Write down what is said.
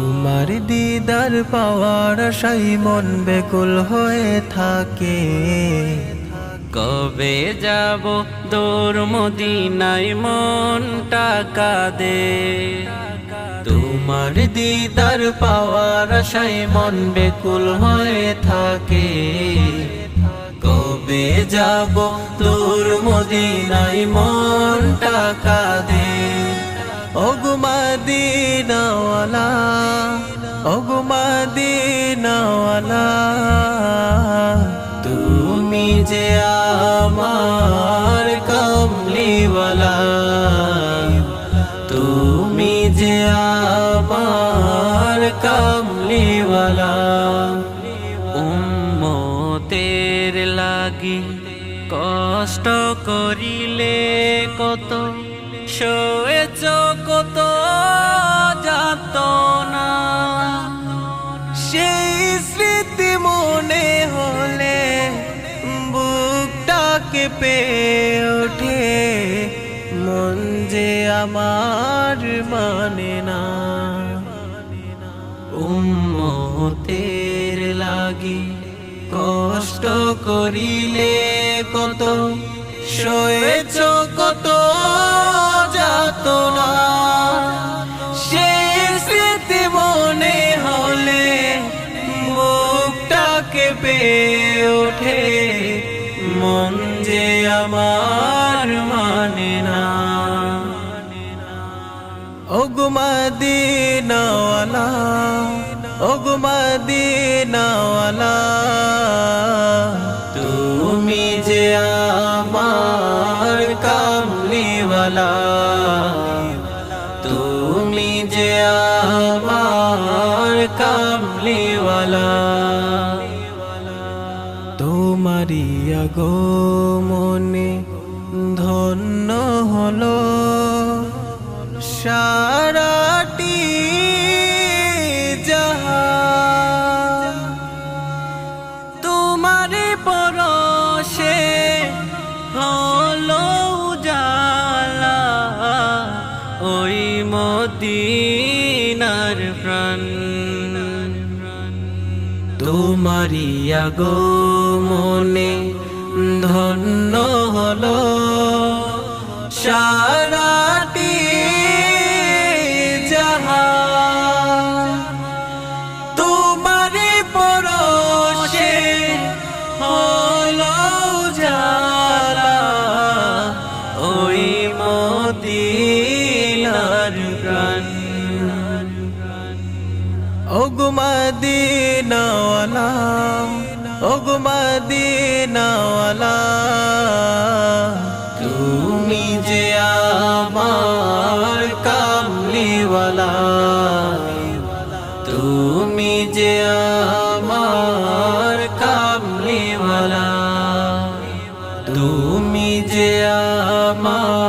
তোমার দিদার পাওয়ার আশায় মন বেকুল হয়ে থাকে। কবে যাব দূর মদিনায় মনটা কাঁদে। তোমার দিদার পাওয়ার আশায় মন বেকুল হয়ে থাকে। কবে যাব দূর মদিনায় মনটা কাঁদে। ওগো মদিনাওয়ালা, ওগো মদিনাওয়ালা, তুমি যে আমার কামলিওয়ালা, তুমি যে আমার কামলিওয়ালা। উম্মতের লাগি কষ্ট করিলে কত, সয়েছ কত যাতনা। সেই স্মৃতি মনে হলে বুকটা কেঁপে ওঠে। মন যে আমার মানে না। উম্মতের লাগি কষ্ট করিলে কত, সয়েছ কত যাতনা। সেই স্মৃতি মনে হলে বুকটা কেঁপে ওঠে। মন যে আমার মানে না। ওগো মদিনাওয়ালা, ওগো মদিনাওয়ালা, তুমি যে আমার কামলিওয়ালা, তুমি যে আমার কামলিওয়ালা। তোমারি আগমনে ধন্য হলো সারাটি জাহান। তোমারে পরশে হলো উজালা, ওই মদিনার প্রাণ। তোমারি আগমনে ধন্য হলো সারাটি জাহান। তোমারি পরশে হলো উজালা, ওই মদিনার প্রাণ। ওগো মদিনাওয়ালা, ওগো মদিনাওয়ালা, তুমি যে আমার কামলিওয়ালা, তুমি যে আমার কামলিওয়ালা, তুমি যে আমার